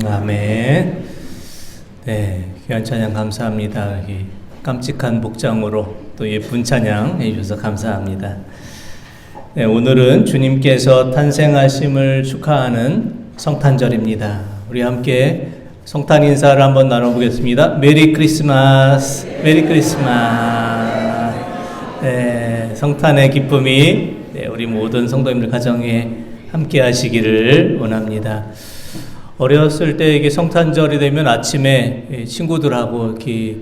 아멘. 네, 귀한 찬양 감사합니다. 여기 깜찍한 복장으로 또 예쁜 찬양 해주셔서 감사합니다. 네, 오늘은 주님께서 탄생하심을 축하하는 성탄절입니다. 우리 함께 성탄 인사를 한번 나눠보겠습니다. 메리 크리스마스, 메리 크리스마스. 네, 성탄의 기쁨이 우리 모든 성도님들 가정에 함께 하시기를 원합니다. 어렸을 때 이게 성탄절이 되면 아침에 친구들하고 이렇게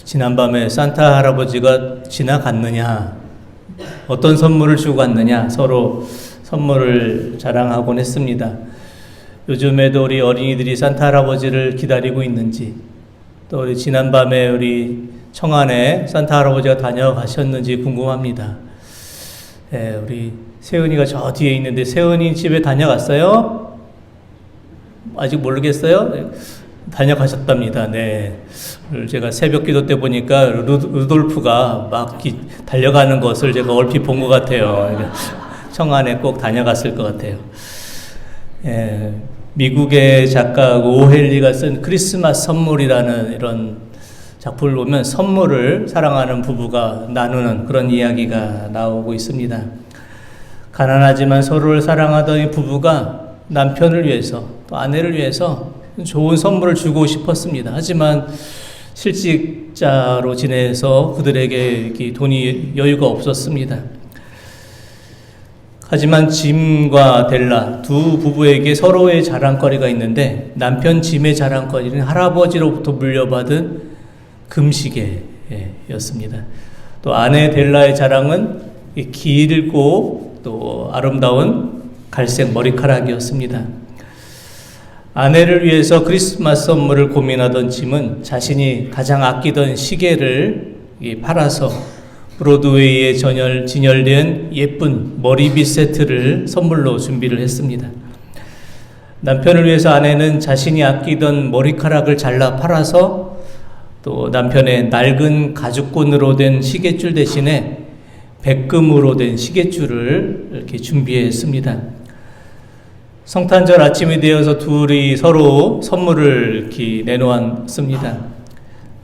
지난밤에 산타 할아버지가 지나갔느냐, 어떤 선물을 주고 갔느냐 서로 선물을 자랑하곤 했습니다. 요즘에도 우리 어린이들이 산타 할아버지를 기다리고 있는지, 또 우리 지난밤에 우리 청안에 산타 할아버지가 다녀가셨는지 궁금합니다. 우리 세은이가 저 뒤에 있는데 세은이 집에 다녀갔어요? 아직 모르겠어요? 다녀가셨답니다. 네. 제가 새벽 기도 때 보니까 루돌프가 막 달려가는 것을 제가 얼핏 본 것 같아요. 청안에 꼭 다녀갔을 것 같아요. 미국의 작가 오헬리가 쓴 크리스마스 선물이라는 이런 작품을 보면 선물을 사랑하는 부부가 나누는 그런 이야기가 나오고 있습니다. 가난하지만 서로를 사랑하던 이 부부가 남편을 위해서 또 아내를 위해서 좋은 선물을 주고 싶었습니다. 하지만 실직자로 지내서 그들에게 돈이 여유가 없었습니다. 하지만 짐과 델라 두 부부에게 서로의 자랑거리가 있는데, 남편 짐의 자랑거리는 할아버지로부터 물려받은 금시계였습니다. 또 아내 델라의 자랑은 길고 또 아름다운 갈색 머리카락이었습니다. 아내를 위해서 크리스마스 선물을 고민하던 짐은 자신이 가장 아끼던 시계를 팔아서 브로드웨이에 진열된 예쁜 머리빗 세트를 선물로 준비를 했습니다. 남편을 위해서 아내는 자신이 아끼던 머리카락을 잘라 팔아서 또 남편의 낡은 가죽끈으로 된 시계줄 대신에 백금으로 된 시계줄을 이렇게 준비했습니다. 성탄절 아침이 되어서 둘이 서로 선물을 이렇게 내놓았습니다.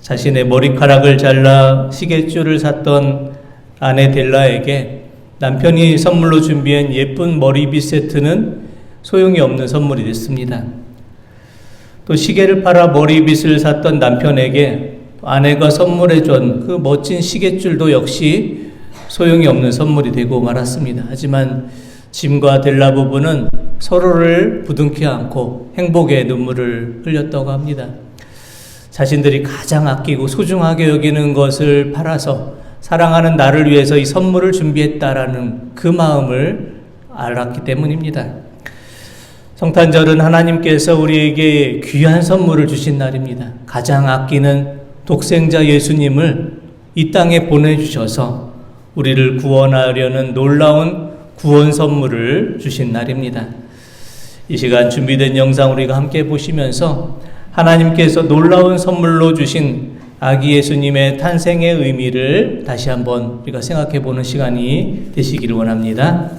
자신의 머리카락을 잘라 시계줄을 샀던 아내 델라에게 남편이 선물로 준비한 예쁜 머리빗 세트는 소용이 없는 선물이 됐습니다. 또 시계를 팔아 머리빗을 샀던 남편에게 아내가 선물해준 그 멋진 시계줄도 역시 소용이 없는 선물이 되고 말았습니다. 하지만 짐과 델라 부부는 서로를 부둥켜 안고 행복의 눈물을 흘렸다고 합니다. 자신들이 가장 아끼고 소중하게 여기는 것을 팔아서 사랑하는 나를 위해서 이 선물을 준비했다라는 그 마음을 알았기 때문입니다. 성탄절은 하나님께서 우리에게 귀한 선물을 주신 날입니다. 가장 아끼는 독생자 예수님을 이 땅에 보내주셔서 우리를 구원하려는 놀라운 구원 선물을 주신 날입니다. 이 시간 준비된 영상 우리가 함께 보시면서 하나님께서 놀라운 선물로 주신 아기 예수님의 탄생의 의미를 다시 한번 우리가 생각해 보는 시간이 되시기를 원합니다.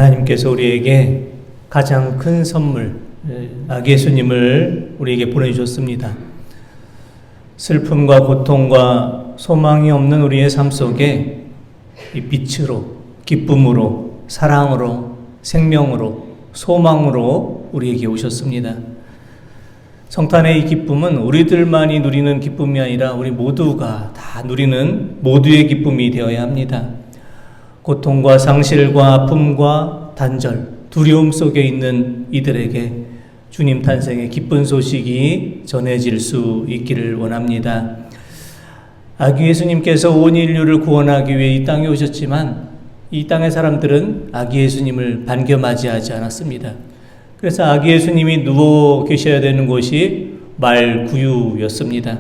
하나님께서 우리에게 가장 큰 선물, 아기 예수님을 우리에게 보내주셨습니다. 슬픔과 고통과 소망이 없는 우리의 삶 속에 이 빛으로, 기쁨으로, 사랑으로, 생명으로, 소망으로 우리에게 오셨습니다. 성탄의 이 기쁨은 우리들만이 누리는 기쁨이 아니라 우리 모두가 다 누리는 모두의 기쁨이 되어야 합니다. 고통과 상실과 아픔과 단절, 두려움 속에 있는 이들에게 주님 탄생의 기쁜 소식이 전해질 수 있기를 원합니다. 아기 예수님께서 온 인류를 구원하기 위해 이 땅에 오셨지만 이 땅의 사람들은 아기 예수님을 반겨맞이하지 않았습니다. 그래서 아기 예수님이 누워 계셔야 되는 곳이 말구유였습니다.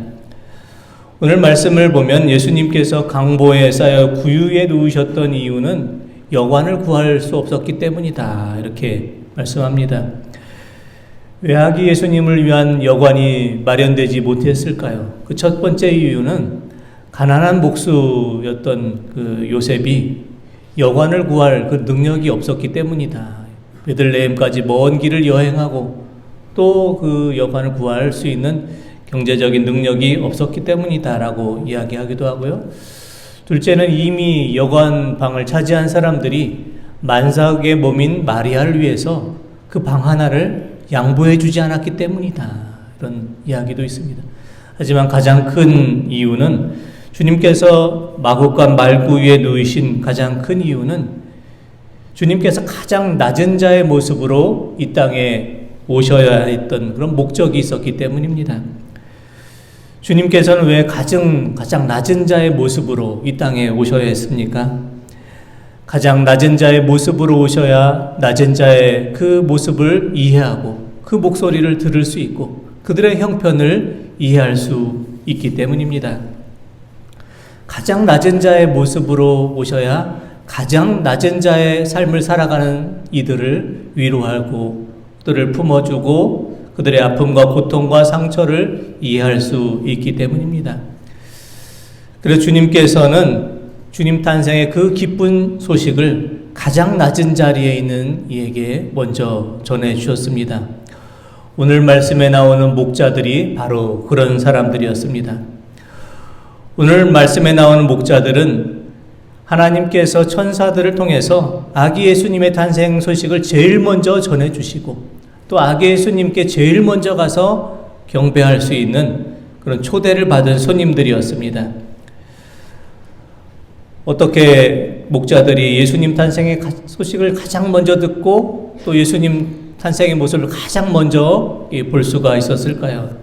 오늘 말씀을 보면 예수님께서 강보에 쌓여 구유에 누우셨던 이유는 여관을 구할 수 없었기 때문이다, 이렇게 말씀합니다. 왜 아기 예수님을 위한 여관이 마련되지 못했을까요? 그 첫 번째 이유는 가난한 목수였던 그 요셉이 여관을 구할 그 능력이 없었기 때문이다. 베들레헴까지 먼 길을 여행하고 또 그 여관을 구할 수 있는 경제적인 능력이 없었기 때문이다라고 이야기하기도 하고요. 둘째는 이미 여관 방을 차지한 사람들이 만삭의 몸인 마리아를 위해서 그 방 하나를 양보해 주지 않았기 때문이다, 이런 이야기도 있습니다. 하지만 가장 큰 이유는, 주님께서 마구간 말구유에 누이신 가장 큰 이유는 주님께서 가장 낮은 자의 모습으로 이 땅에 오셔야 했던 그런 목적이 있었기 때문입니다. 주님께서는 왜 가장 낮은 자의 모습으로 이 땅에 오셔야 했습니까? 가장 낮은 자의 모습으로 오셔야 낮은 자의 그 모습을 이해하고 그 목소리를 들을 수 있고 그들의 형편을 이해할 수 있기 때문입니다. 가장 낮은 자의 모습으로 오셔야 가장 낮은 자의 삶을 살아가는 이들을 위로하고 그들을 품어주고 그들의 아픔과 고통과 상처를 이해할 수 있기 때문입니다. 그래서 주님께서는 주님 탄생의 그 기쁜 소식을 가장 낮은 자리에 있는 이에게 먼저 전해 주셨습니다. 오늘 말씀에 나오는 목자들이 바로 그런 사람들이었습니다. 오늘 말씀에 나오는 목자들은 하나님께서 천사들을 통해서 아기 예수님의 탄생 소식을 제일 먼저 전해 주시고 또 아기 예수님께 제일 먼저 가서 경배할 수 있는 그런 초대를 받은 손님들이었습니다. 어떻게 목자들이 예수님 탄생의 소식을 가장 먼저 듣고 또 예수님 탄생의 모습을 가장 먼저 볼 수가 있었을까요?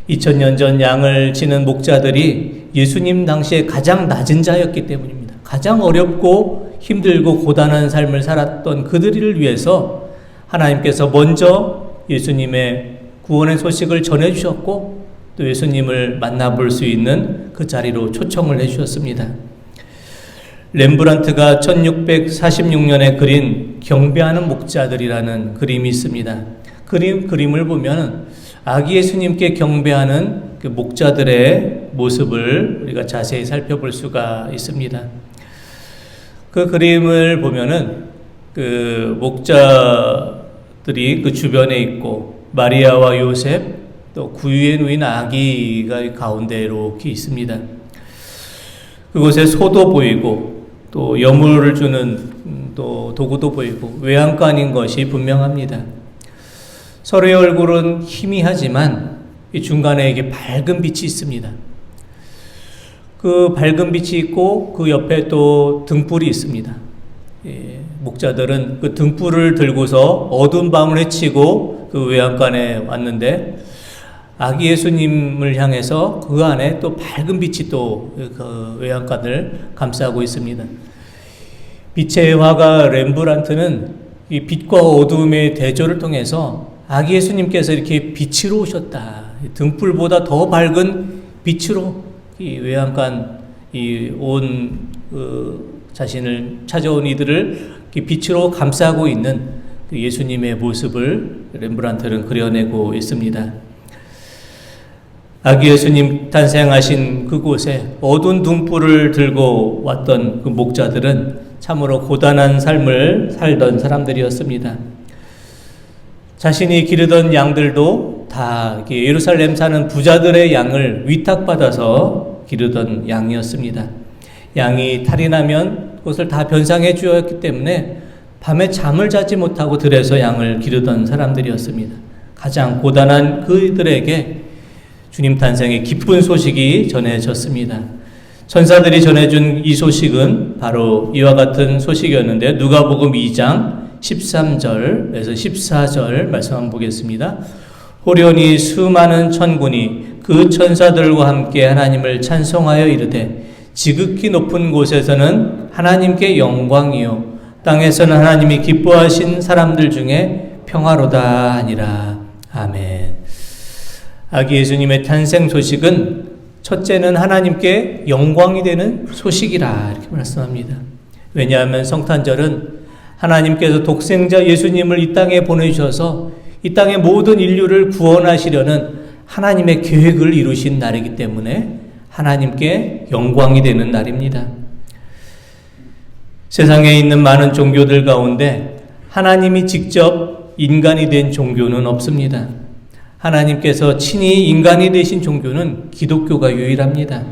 2000년 전 양을 치는 목자들이 예수님 당시에 가장 낮은 자였기 때문입니다. 가장 어렵고 힘들고 고단한 삶을 살았던 그들을 위해서 하나님께서 먼저 예수님의 구원의 소식을 전해주셨고 또 예수님을 만나볼 수 있는 그 자리로 초청을 해주셨습니다. 렘브란트가 1646년에 그린 경배하는 목자들이라는 그림이 있습니다. 그림을 보면 아기 예수님께 경배하는 그 목자들의 모습을 우리가 자세히 살펴볼 수가 있습니다. 그 그림을 보면은 그 목자들이 그 주변에 있고 마리아와 요셉 또 구유에 누인 아기가 가운데 이렇게 있습니다. 그곳에 소도 보이고 또 여물을 주는 또 도구도 보이고 외양간인 것이 분명합니다. 서로의 얼굴은 희미하지만 이 중간에 이게 밝은 빛이 있습니다. 그 밝은 빛이 있고 그 옆에 또 등불이 있습니다. 목자들은 그 등불을 들고서 어두운 밤을 헤치고 그 외양간에 왔는데 아기 예수님을 향해서 그 안에 또 밝은 빛이 또 그 외양간을 감싸고 있습니다. 빛의 화가 렘브란트는 이 빛과 어두움의 대조를 통해서 아기 예수님께서 이렇게 빛으로 오셨다. 등불보다 더 밝은 빛으로 이 외양간 자신을 찾아온 이들을 빛으로 감싸고 있는 그 예수님의 모습을 렘브란트는 그려내고 있습니다. 아기 예수님 탄생하신 그곳에 어두운 등불을 들고 왔던 그 목자들은 참으로 고단한 삶을 살던 사람들이었습니다. 자신이 기르던 양들도 다 예루살렘 사는 부자들의 양을 위탁받아서 기르던 양이었습니다. 양이 탈이 나면 그것을 다 변상해 주었기 때문에 밤에 잠을 자지 못하고 들에서 양을 기르던 사람들이었습니다. 가장 고단한 그들에게 주님 탄생의 기쁜 소식이 전해졌습니다. 천사들이 전해준 이 소식은 바로 이와 같은 소식이었는데 누가복음 2장 13절에서 14절 말씀 한번 보겠습니다. 호련히 수많은 천군이 그 천사들과 함께 하나님을 찬송하여 이르되 지극히 높은 곳에서는 하나님께 영광이요 땅에서는 하나님이 기뻐하신 사람들 중에 평화로다 하니라. 아멘. 아기 예수님의 탄생 소식은 첫째는 하나님께 영광이 되는 소식이라 이렇게 말씀합니다. 왜냐하면 성탄절은 하나님께서 독생자 예수님을 이 땅에 보내주셔서 이 땅의 모든 인류를 구원하시려는 하나님의 계획을 이루신 날이기 때문에 하나님께 영광이 되는 날입니다. 세상에 있는 많은 종교들 가운데 하나님이 직접 인간이 된 종교는 없습니다. 하나님께서 친히 인간이 되신 종교는 기독교가 유일합니다.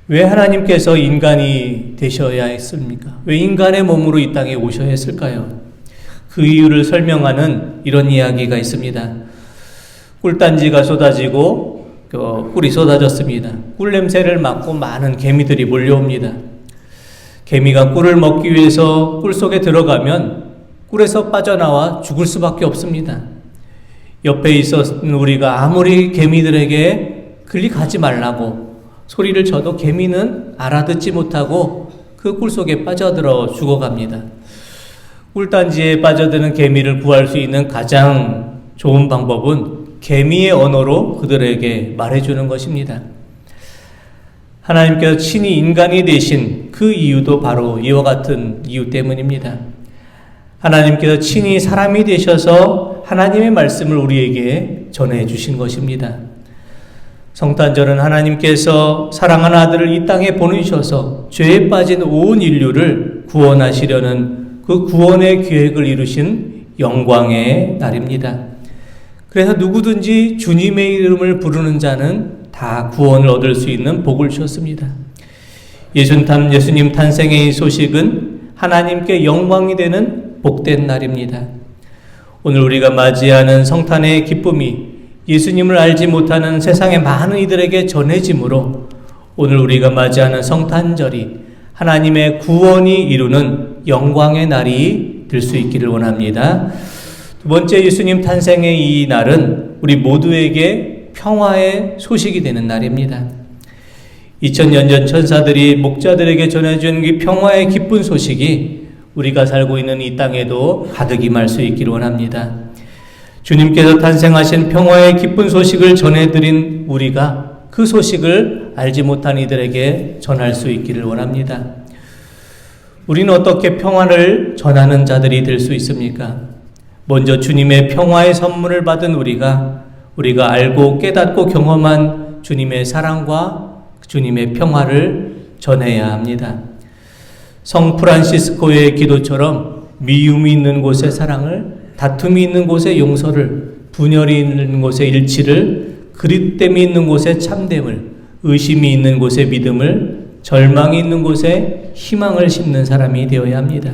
왜 하나님께서 인간이 되셔야 했습니까? 왜 인간의 몸으로 이 땅에 오셔야 했을까요? 그 이유를 설명하는 이런 이야기가 있습니다. 꿀단지가 쏟아지고 꿀이 쏟아졌습니다. 꿀 냄새를 맡고 많은 개미들이 몰려옵니다. 개미가 꿀을 먹기 위해서 꿀 속에 들어가면 꿀에서 빠져나와 죽을 수밖에 없습니다. 옆에 있었던 우리가 아무리 개미들에게 클릭하지 말라고 소리를 쳐도 개미는 알아듣지 못하고 그 꿀 속에 빠져들어 죽어갑니다. 꿀단지에 빠져드는 개미를 구할 수 있는 가장 좋은 방법은 개미의 언어로 그들에게 말해주는 것입니다. 하나님께서 친히 인간이 되신 그 이유도 바로 이와 같은 이유 때문입니다. 하나님께서 친히 사람이 되셔서 하나님의 말씀을 우리에게 전해주신 것입니다. 성탄절은 하나님께서 사랑하는 아들을 이 땅에 보내주셔서 죄에 빠진 온 인류를 구원하시려는 그 구원의 계획을 이루신 영광의 날입니다. 그래서 누구든지 주님의 이름을 부르는 자는 다 구원을 얻을 수 있는 복을 주셨습니다. 예수님 탄생의 소식은 하나님께 영광이 되는 복된 날입니다. 오늘 우리가 맞이하는 성탄의 기쁨이 예수님을 알지 못하는 세상의 많은 이들에게 전해지므로 오늘 우리가 맞이하는 성탄절이 하나님의 구원이 이루는 영광의 날이 될 수 있기를 원합니다. 두 번째, 예수님 탄생의 이 날은 우리 모두에게 평화의 소식이 되는 날입니다. 2000년 전 천사들이 목자들에게 전해준 이 평화의 기쁜 소식이 우리가 살고 있는 이 땅에도 가득 임할 수 있기를 원합니다. 주님께서 탄생하신 평화의 기쁜 소식을 전해드린 우리가 그 소식을 알지 못한 이들에게 전할 수 있기를 원합니다. 우리는 어떻게 평화를 전하는 자들이 될 수 있습니까? 먼저 주님의 평화의 선물을 받은 우리가 알고 깨닫고 경험한 주님의 사랑과 주님의 평화를 전해야 합니다. 성 프란시스코의 기도처럼 미움이 있는 곳에 사랑을, 다툼이 있는 곳에 용서를, 분열이 있는 곳에 일치를, 그릇됨이 있는 곳에 참됨을, 의심이 있는 곳에 믿음을, 절망이 있는 곳에 희망을 심는 사람이 되어야 합니다.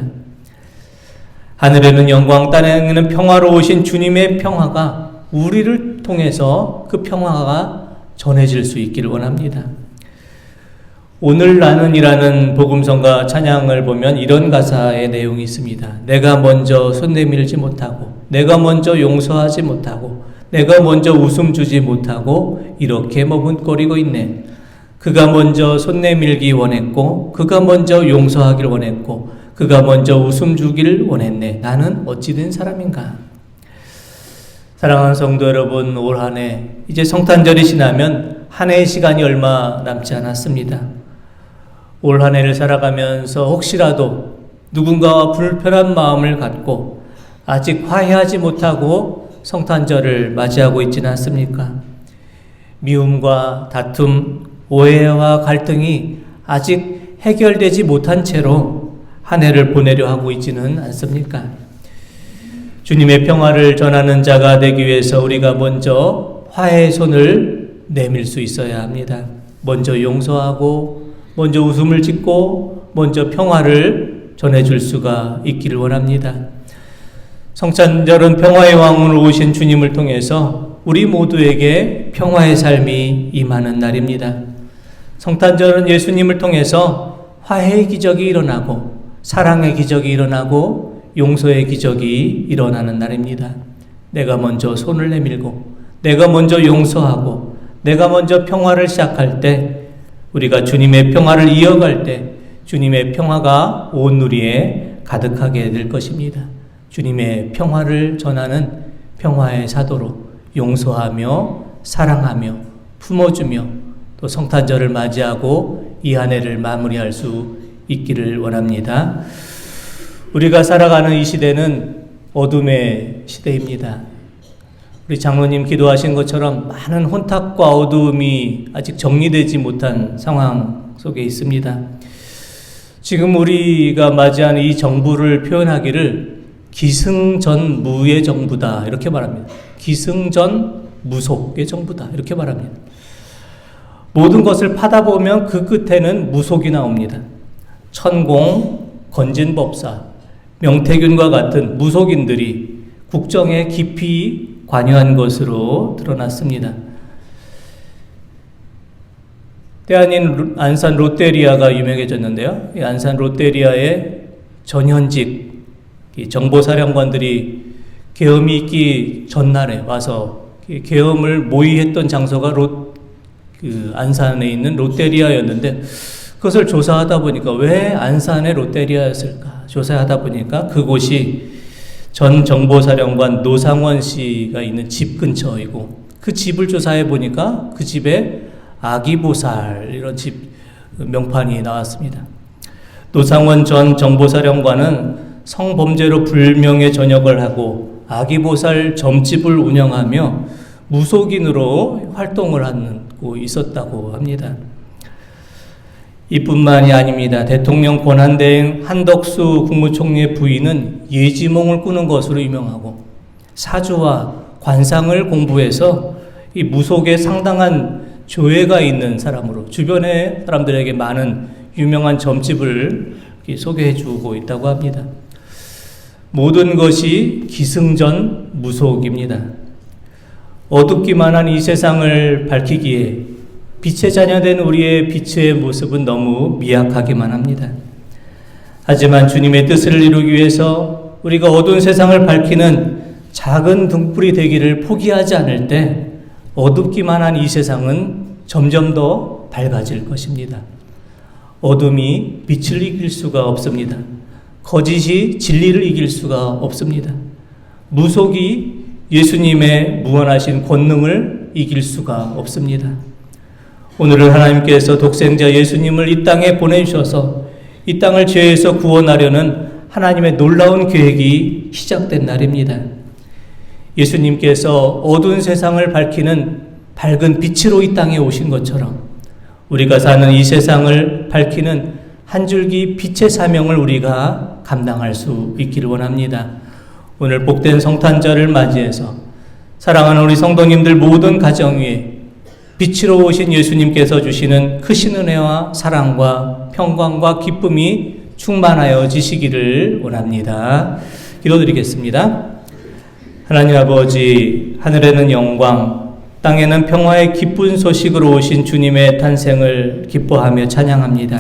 하늘에는 영광, 땅에는 평화로우신 주님의 평화가 우리를 통해서 그 평화가 전해질 수 있기를 원합니다. 오늘 나는이라는 복음성가 찬양을 보면 이런 가사의 내용이 있습니다. 내가 먼저 손 내밀지 못하고, 내가 먼저 용서하지 못하고, 내가 먼저 웃음 주지 못하고 이렇게 머뭇거리고 있네. 그가 먼저 손 내밀기 원했고, 그가 먼저 용서하기를 원했고, 그가 먼저 웃음 주기를 원했네. 나는 어찌 된 사람인가? 사랑하는 성도 여러분, 올 한 해 이제 성탄절이 지나면 한 해의 시간이 얼마 남지 않았습니다. 올 한 해를 살아가면서 혹시라도 누군가와 불편한 마음을 갖고 아직 화해하지 못하고 성탄절을 맞이하고 있지는 않습니까? 미움과 다툼, 오해와 갈등이 아직 해결되지 못한 채로 한 해를 보내려 하고 있지는 않습니까? 주님의 평화를 전하는 자가 되기 위해서 우리가 먼저 화해의 손을 내밀 수 있어야 합니다. 먼저 용서하고, 먼저 웃음을 짓고, 먼저 평화를 전해줄 수가 있기를 원합니다. 성탄절은 평화의 왕으로 오신 주님을 통해서 우리 모두에게 평화의 삶이 임하는 날입니다. 성탄절은 예수님을 통해서 화해의 기적이 일어나고, 사랑의 기적이 일어나고, 용서의 기적이 일어나는 날입니다. 내가 먼저 손을 내밀고, 내가 먼저 용서하고, 내가 먼저 평화를 시작할 때, 우리가 주님의 평화를 이어갈 때 주님의 평화가 온 누리에 가득하게 될 것입니다. 주님의 평화를 전하는 평화의 사도로 용서하며 사랑하며 품어주며 또 성탄절을 맞이하고 이 한 해를 마무리할 수 있기를 원합니다. 우리가 살아가는 이 시대는 어둠의 시대입니다. 우리 장로님 기도하신 것처럼 많은 혼탁과 어두움이 아직 정리되지 못한 상황 속에 있습니다. 지금 우리가 맞이하는 이 정부를 표현하기를 기승전무의 정부다 이렇게 말합니다. 기승전무속의 정부다 이렇게 말합니다. 모든 것을 파다 보면 그 끝에는 무속이 나옵니다. 천공, 건진법사, 명태균과 같은 무속인들이 국정에 깊이 관여한 것으로 드러났습니다. 때아닌 안산 롯데리아가 유명해졌는데요. 이 안산 롯데리아의 전현직 정보사령관들이 계엄이 있기 전날에 와서 계엄을 모의했던 장소가 안산에 있는 롯데리아였는데 그것을 조사하다 보니까 왜 안산의 롯데리아였을까 조사하다 보니까 그곳이 전 정보사령관 노상원 씨가 있는 집 근처이고 그 집을 조사해 보니까 그 집에 아기보살 이런 집 명판이 나왔습니다. 노상원 전 정보사령관은 성범죄로 불명예 전역을 하고 아기보살 점집을 운영하며 무속인으로 활동을 하고 있었다고 합니다. 이뿐만이 아닙니다. 대통령 권한대행 한덕수 국무총리의 부인은 예지몽을 꾸는 것으로 유명하고 사주와 관상을 공부해서 이 무속에 상당한 조예가 있는 사람으로 주변의 사람들에게 많은 유명한 점집을 소개해 주고 있다고 합니다. 모든 것이 기승전무속입니다. 어둡기만 한 이 세상을 밝히기에 빛의 자녀된 우리의 빛의 모습은 너무 미약하기만 합니다. 하지만 주님의 뜻을 이루기 위해서 우리가 어두운 세상을 밝히는 작은 등불이 되기를 포기하지 않을 때 어둡기만 한 이 세상은 점점 더 밝아질 것입니다. 어둠이 빛을 이길 수가 없습니다. 거짓이 진리를 이길 수가 없습니다. 무속이 예수님의 무한하신 권능을 이길 수가 없습니다. 오늘은 하나님께서 독생자 예수님을 이 땅에 보내주셔서 이 땅을 죄에서 구원하려는 하나님의 놀라운 계획이 시작된 날입니다. 예수님께서 어두운 세상을 밝히는 밝은 빛으로 이 땅에 오신 것처럼 우리가 사는 이 세상을 밝히는 한 줄기 빛의 사명을 우리가 감당할 수 있기를 원합니다. 오늘 복된 성탄절을 맞이해서 사랑하는 우리 성도님들 모든 가정 위에 빛으로 오신 예수님께서 주시는 크신 은혜와 사랑과 평강과 기쁨이 충만하여 지시기를 원합니다. 기도드리겠습니다. 하나님 아버지, 하늘에는 영광, 땅에는 평화의 기쁜 소식으로 오신 주님의 탄생을 기뻐하며 찬양합니다.